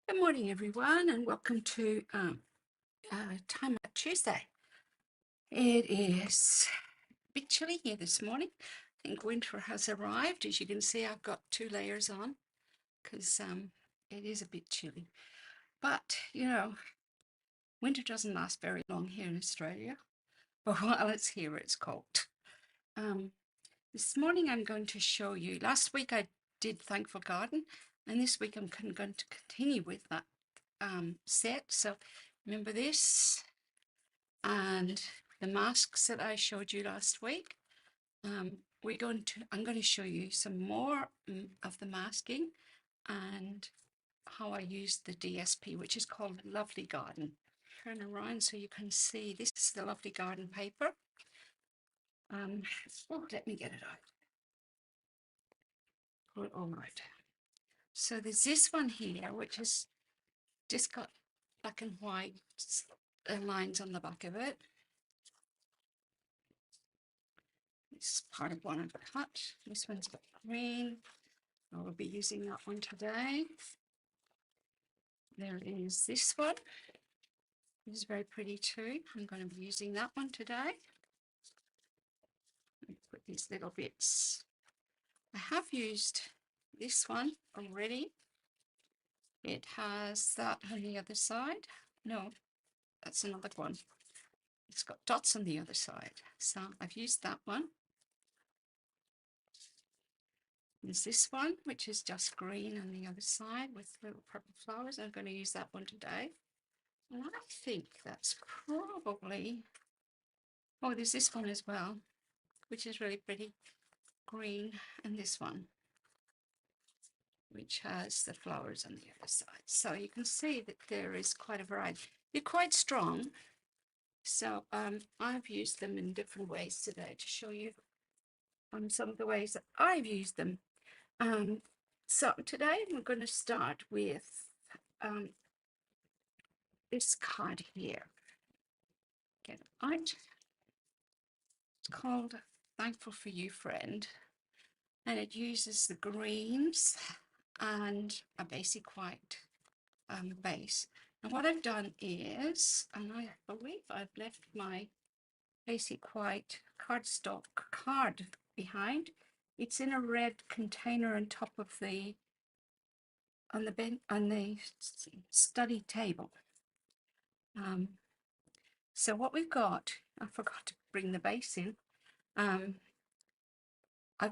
Good morning, everyone, and welcome to Timeout Tuesday. It is a bit chilly here this morning. I think winter has arrived. As you can see, I've got 2 layers on because it is a bit chilly. But, winter doesn't last very long here in Australia. But while it's here, it's cold. This morning, I'm going to show you. Last week, I did Thankful Garden, and this week, I'm going to continue with that set. So remember this and the masks that I showed you last week. I'm going to show you some more of the masking and how I used the DSP, which is called Lovely Garden. Turn around so you can see. This is the Lovely Garden paper. Let me get it out. Pull it all out. So there's this one here, which is just got black and white lines on the back of it. This is part of one I've cut. This one's got green. I will be using that one today. There is this one. This is very pretty too. I'm going to be using that one today. Let me put these little bits. I have used this one already. It has that on the other side. No, that's another one. It's got dots on the other side. So I've used that one. There's this one, which is just green on the other side with little purple flowers. I'm going to use that one today. And I think that's probably, oh, there's this one as well, which is really pretty, green, and this one, which has the flowers on the other side. So you can see that there is quite a variety. They're quite strong. So I've used them in different ways today to show you some of the ways that I've used them. So today we're going to start with this card here. Get it out. It's called Thankful for You, Friend. And it uses the greens and a basic white base. And what I've done is, and I believe I've left my basic white cardstock card behind. It's in a red container on top of the on the study table. So what we've got, I forgot to bring the base in. I've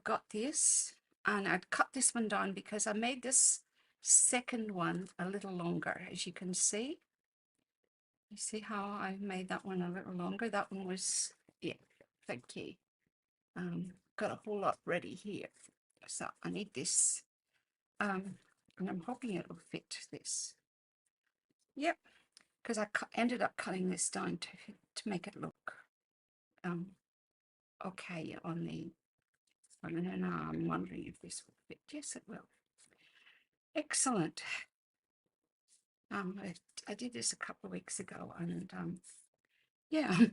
got this, and I'd cut this one down because I made this second one a little longer, as you can see. You see how I made that one a little longer? That one was, yeah, thank you. Got a whole lot ready here. So I need this, and I'm hoping it'll fit this. Yep, because I ended up cutting this down to make it look okay on the, and now I'm wondering if this will fit. Yes, it will. Excellent. I did this a couple of weeks ago, and yeah,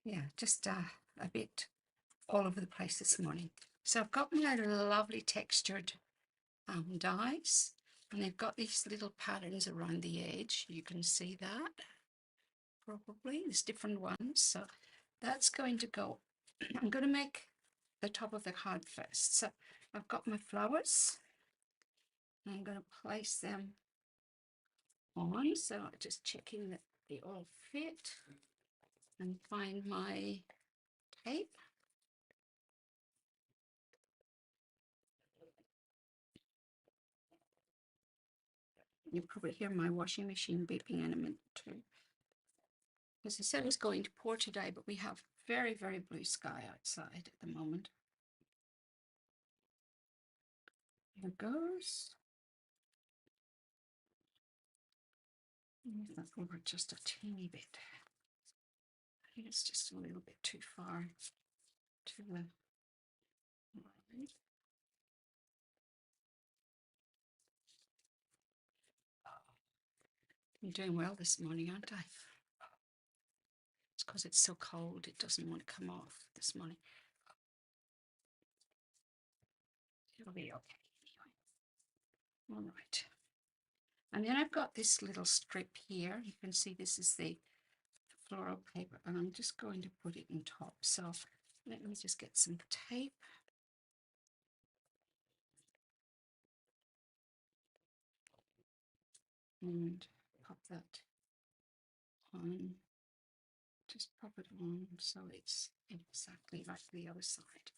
yeah, just a bit all over the place this morning. So I've got my lovely textured dies, and they've got these little patterns around the edge. You can see that probably. There's different ones, so that's going to go. I'm going to make the top of the card first. So I've got my flowers, and I'm going to place them on. So just checking that they all fit, and find my tape. You'll probably hear my washing machine beeping in a minute too. As I said, it's going to pour today, but we have very, very blue sky outside at the moment. Here it goes. Move that over just a teeny bit. I think it's just a little bit too far to the right. I'm doing well this morning, aren't I? It's because it's so cold, it doesn't want to come off this morning. It'll be okay anyway. All right. And then I've got this little strip here. You can see this is the floral paper, and I'm just going to put it on top. So let me just get some tape. And pop that on. Just pop it on so it's exactly like the other side.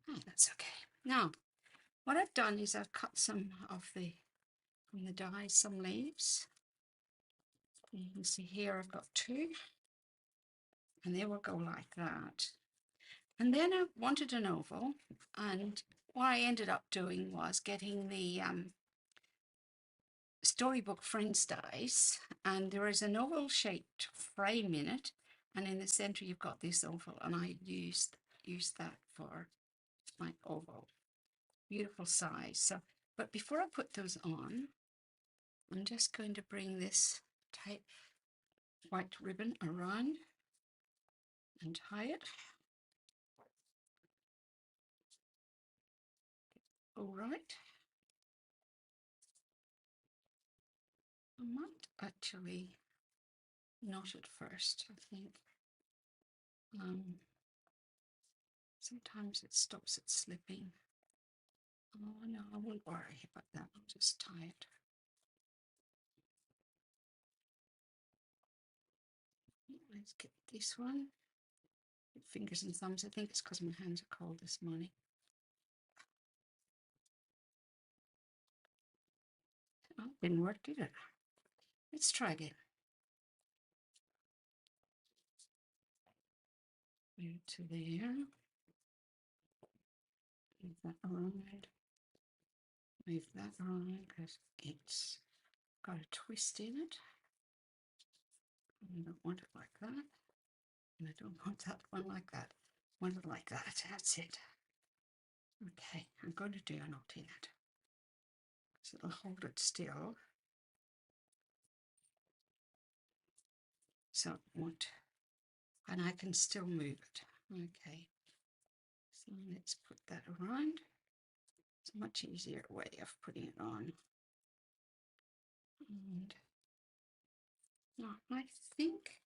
Oh, that's okay. Now, what I've done is I've cut some of the, from the die, some leaves. You can see here I've got two, and they will go like that. And then I wanted an oval, and what I ended up doing was getting the Storybook Friends dies, and there is an oval shaped frame in it, and in the center you've got this oval, and I used that for my oval. Beautiful size. So, but before I put those on, I'm just going to bring this tight white ribbon around and tie it. All right. I might actually knot it first, I think. Sometimes it stops it slipping. Oh no, I won't worry about that. I'll just tie it. Let's get this one. Fingers and thumbs. I think it's because my hands are cold this morning. Oh, didn't work, did it? Let's try again. Move it to there. Move that around. Move that around because it's got a twist in it. I don't want it like that. And I don't want that one like that. I want it like that. That's it. Okay, I'm going to do a knot in it. So it'll hold it still. So it won't, and I can still move it. Okay, so let's put that around. It's a much easier way of putting it on. And now I think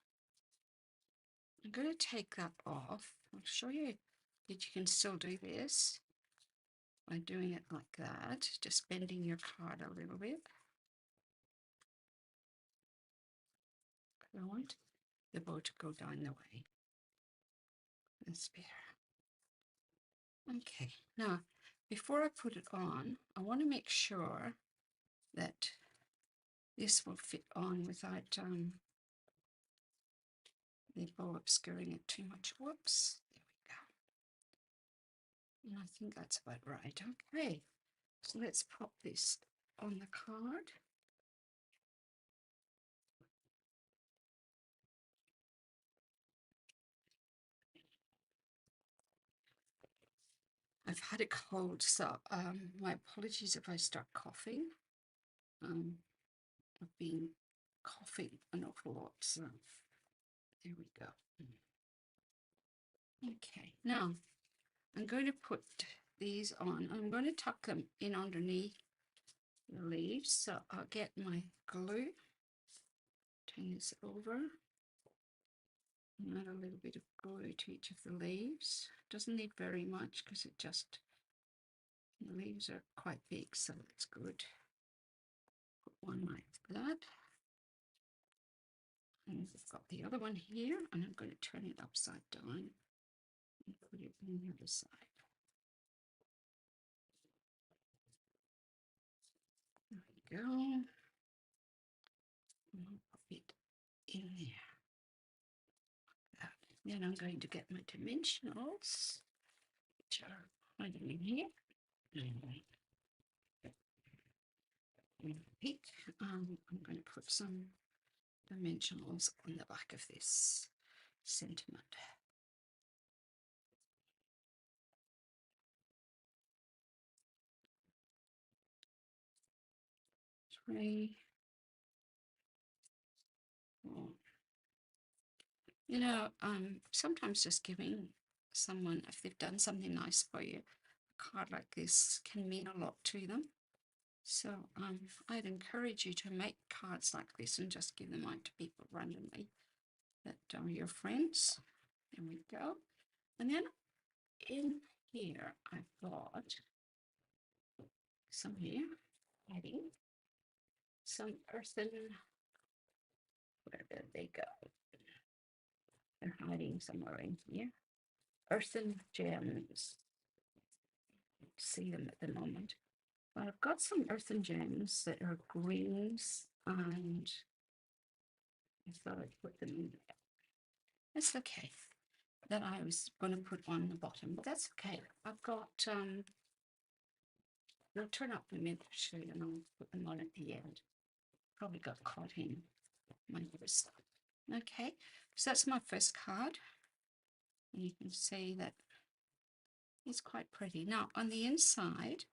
I'm going to take that off. I'll show you that you can still do this by doing it like that, just bending your card a little bit. I want the bow to go down the way. That's better. Okay, now before I put it on, I want to make sure that this will fit on without the bow obscuring it too much. Whoops, there we go. And I think that's about right. Okay, so let's pop this on the card. I've had a cold, so my apologies if I start coughing. I've been coughing an awful lot, so there we go. Okay, now I'm going to put these on. I'm going to tuck them in underneath the leaves. So I'll get my glue, turn this over, and add a little bit of glue to each of the leaves. Doesn't need very much because it just, the leaves are quite big, so it's good. Put one like that. And we've got the other one here, and I'm going to turn it upside down and put it on the other side. There we go. And I'll pop it in there. Like that. Then I'm going to get my dimensionals, which are hiding in here. Pick. I'm going to put some dimensionals on the back of this sentiment. 3, 4. You know, sometimes just giving someone, if they've done something nice for you, a card like this can mean a lot to them. So I'd encourage you to make cards like this and just give them out to people randomly that are your friends. There we go. And then in here I've got some here hiding, some earthen, where did they go? They're hiding somewhere in here. Earthen gems. See them at the moment. But I've got some earthen gems that are greens, and I thought I'd put them in there. That's okay. That I was going to put on the bottom, but that's okay. I've got I'll turn up the mint actually, and I'll put them on at the end. Probably got caught in my other stuff. Okay, so that's my first card. And you can see that it's quite pretty. Now on the inside,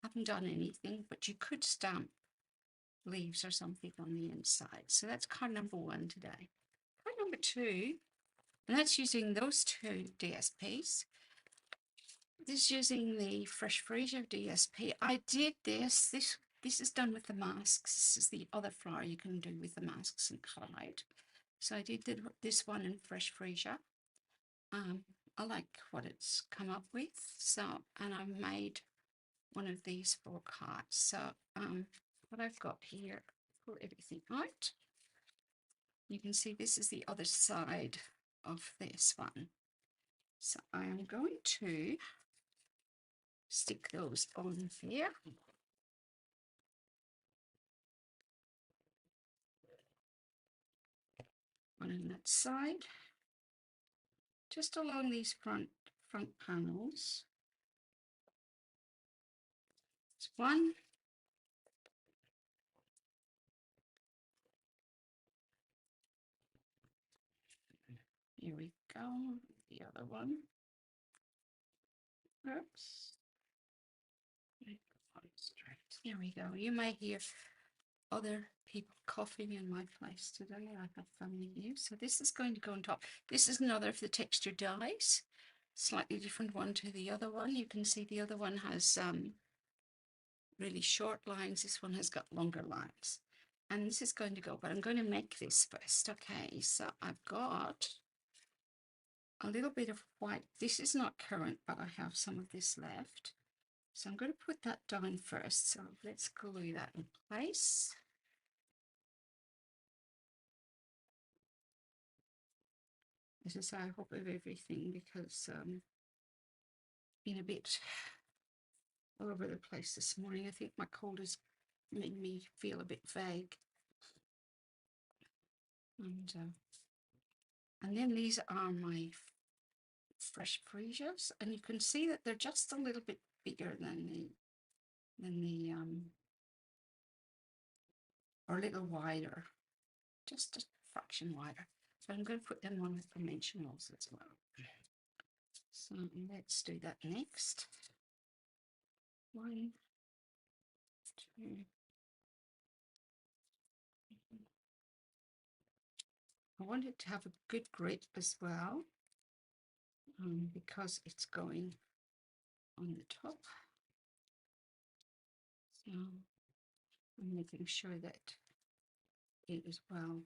I haven't done anything, but you could stamp leaves or something on the inside. So that's card number 1 today. Card number 2, and that's using those 2 DSPs. This is using the Fresh Freezer DSP. I did this. This is done with the masks. This is the other flower you can do with the masks and collide. So I did this one in Fresh Freezer. I like what it's come up with. So, and I made one of these 4 cards. So what I've got here, pull everything out. You can see this is the other side of this one. So I am going to stick those on here. One on that side. Just along these front panels. It's one. Here we go. The other one. Oops. There we go. You may hear other people coughing in my place today. I have family here. So this is going to go on top. This is another of the texture dies. Slightly different one to the other one. You can see the other one has really short lines. This one has got longer lines. And this is going to go, but I'm going to make this first. Okay, so I've got a little bit of white. This is not currant, but I have some of this left. So I'm going to put that down first. So let's glue that in place. This is I hope of everything because been a bit all over the place this morning. I think my cold has made me feel a bit vague. And then these are my fresh freesias, and you can see that they're just a little bit bigger than the or a little wider, just a fraction wider. But I'm going to put them on with dimensionals as well. So let's do that next. 1, 2. I want it to have a good grip as well, because it's going on the top. So I'm making sure that it is well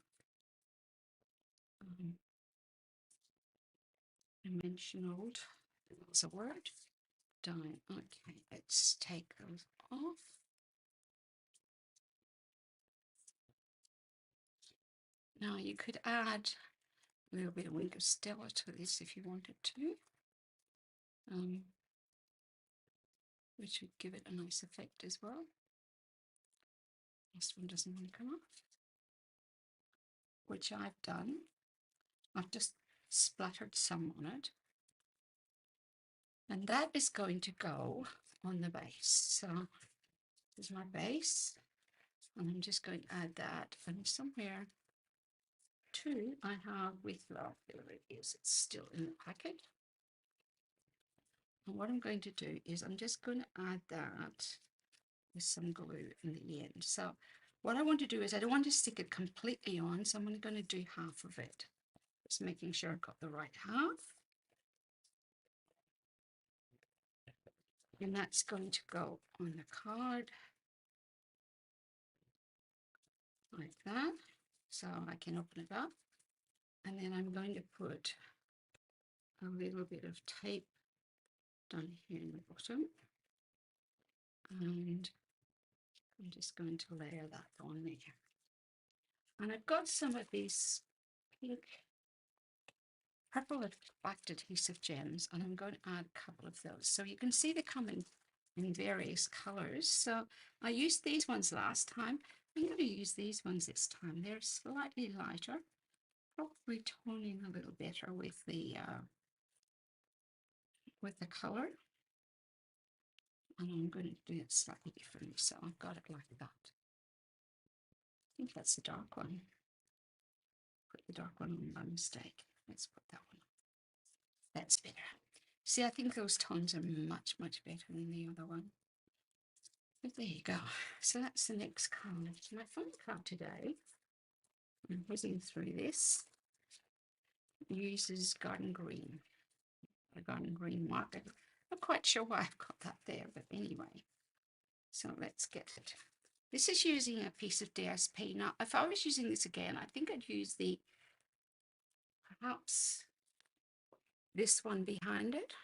dimensionaled. That's a word. Done. Okay, let's take those off. Now you could add a little bit of Wink of Stella to this if you wanted to, which would give it a nice effect as well. This one doesn't want to come off, which I've done. I've just splattered some on it, and that is going to go on the base. So this is my base, and I'm just going to add that, and somewhere too I have with love. There it is. It's still in the packet. And what I'm going to do is I'm just going to add that with some glue in the end. So what I want to do is I don't want to stick it completely on, so I'm only going to do half of it. Just making sure I've got the right half. And that's going to go on the card. like that. So I can open it up. And then I'm going to put a little bit of tape down here in the bottom. And I'm just going to layer that on there. And I've got some of these pink purple backed adhesive gems, and I'm going to add a couple of those. So you can see they come in various colors. So I used these ones last time. I'm going to use these ones this time. They're slightly lighter, probably toning a little better with the color. And I'm going to do it slightly differently. So I've got it like that. I think that's the dark one. Put the dark one on by mistake. Let's put that one on. That's better. See, I think those tones are much, much better than the other one. But there you go. So that's the next card. My fun card today, I'm whizzing through this, uses garden green. A garden green marker. Not quite sure why I've got that there, but anyway. So let's get it. This is using a piece of DSP. Now, if I was using this again, I think I'd use perhaps this one behind it,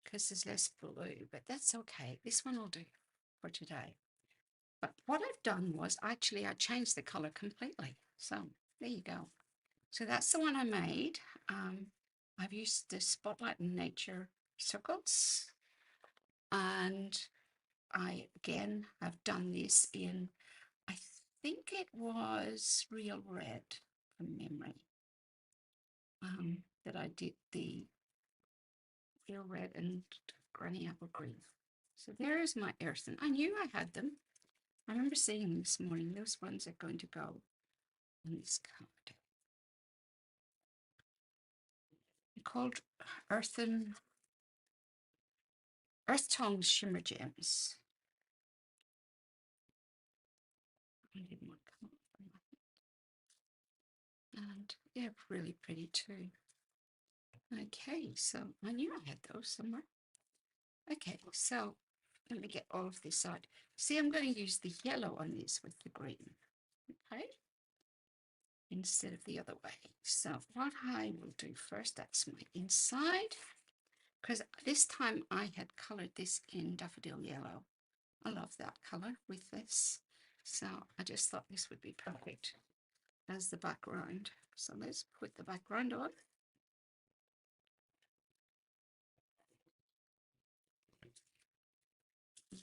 because there's less blue, but that's okay. This one will do for today. But what I've done was actually I changed the color completely. So there you go. So that's the one I made. I've used the Spotlight in Nature circles, and I again have done this in, I think it was Real Red from memory, that I did the Real Red and Granny Apple Green. So there is my earth, and I knew I had them. I remember seeing them this morning. Those ones are going to go on this card. They're called Earth Tone Shimmer Gems. I didn't want to come up from that. And they're really pretty too. Okay, so I knew I had those somewhere. Okay, so let me get all of this out. See, I'm going to use the yellow on this with the green, okay, instead of the other way. So what I will do first, that's my inside, because this time I had colored this in daffodil yellow. I love that color with this. So I just thought this would be perfect as the background. So let's put the background on.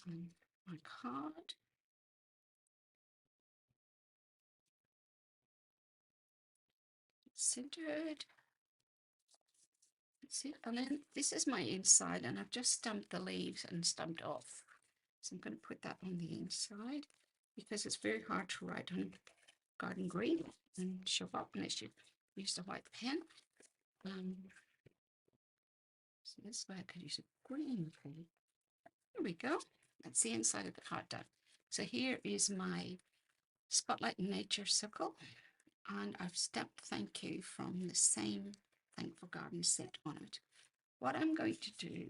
And my card. Centered. That's it. And then this is my inside, and I've just stamped the leaves and stamped off. So I'm going to put that on the inside because it's very hard to write on garden green and show up unless you use a white pen. So this way I could use a green pen. There we go. That's the inside of the card done. So here is my Spotlight in Nature circle, and I've stamped thank you from the same Thankful Garden set on it. What I'm going to do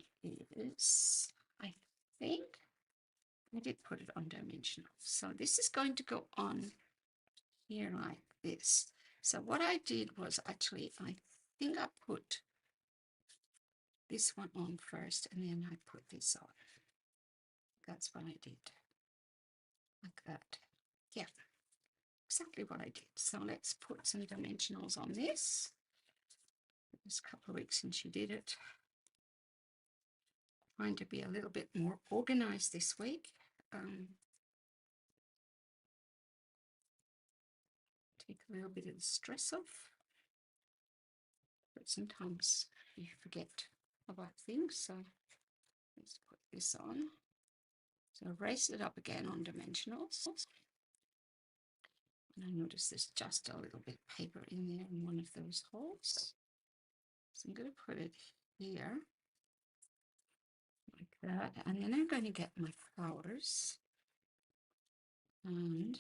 is, I think I did put it on dimensional. So this is going to go on here like this. So what I did was actually, I think I put this one on first, and then I put this on. That's what I did. Like that. Yeah, exactly what I did. So let's put some dimensionals on this. It's a couple of weeks since you did it. Trying to be a little bit more organized this week. Take a little bit of the stress off. But sometimes you forget about things. So let's put this on. So raise it up again on dimensionals. And I notice there's just a little bit of paper in there in one of those holes. So I'm going to put it here like that. And then I'm going to get my flowers. And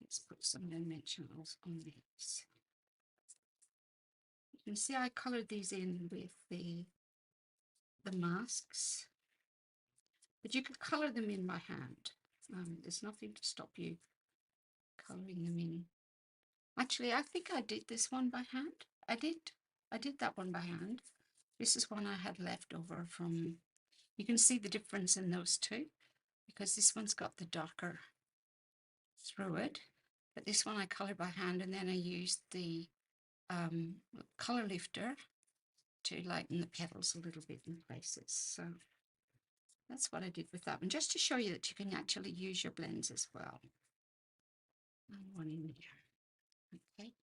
let's put some dimensionals on these. You can see I colored these in with the masks, but you could color them in by hand. There's nothing to stop you colouring them in. Actually, I think I did this one by hand. I did that one by hand. This is one I had left over from, you can see the difference in those two, because this one's got the darker through it, but this one I coloured by hand, and then I used the colour lifter to lighten the petals a little bit in places. So that's what I did with that one, just to show you that you can actually use your blends as well. And one in there. Okay,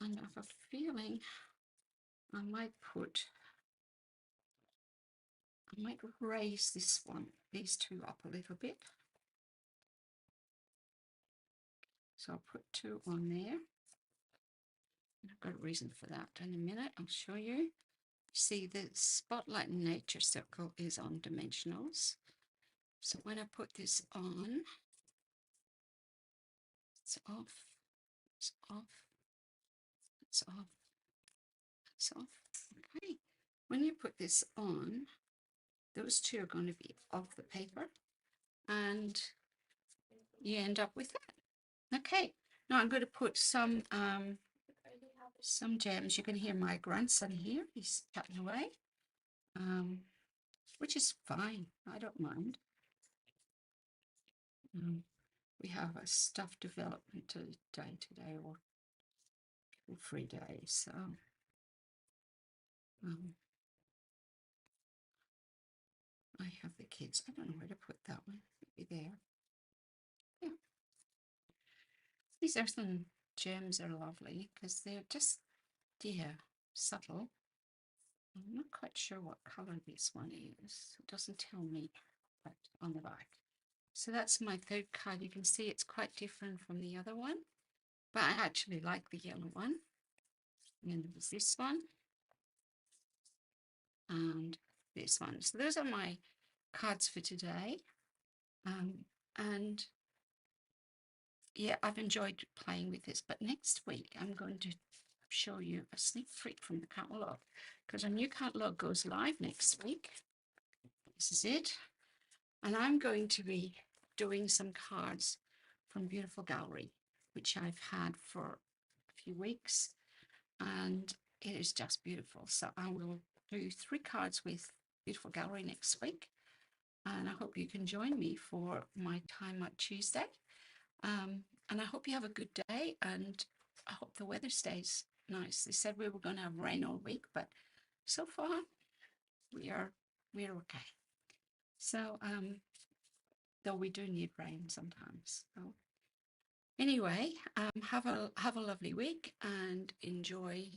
and I have a feeling I might raise these two up a little bit. So I'll put two on there. I've got a reason for that in a minute. I'll show you. See, the Spotlight Nature circle is on dimensionals. So when I put this on, it's off, it's off, it's off, it's off. Okay. When you put this on, those two are going to be off the paper, and you end up with that. Okay. Now I'm going to put some gems. You can hear my grandson here. He's chatting away, which is fine. I don't mind. We have a staff development day today, or free day, so I have the kids. I don't know where to put that one. Maybe there. Yeah. These earthen gems are lovely because they're just, yeah, subtle. I'm not quite sure what colour this one is. It doesn't tell me, but on the back. So that's my third card. You can see it's quite different from the other one, but I actually like the yellow one. And then there was this one and this one. So those are my cards for today. And yeah, I've enjoyed playing with this, but next week I'm going to show you a sneak peek from the catalogue, because a new catalogue goes live next week. This is it. And I'm going to be doing some cards from Beautiful Gallery, which I've had for a few weeks, and it is just beautiful. So I will do 3 cards with Beautiful Gallery next week, and I hope you can join me for my Timeout Tuesday. And I hope you have a good day, and I hope the weather stays nice. They said we were going to have rain all week, but so far we're okay. So though we do need rain sometimes. So anyway, have a lovely week and enjoy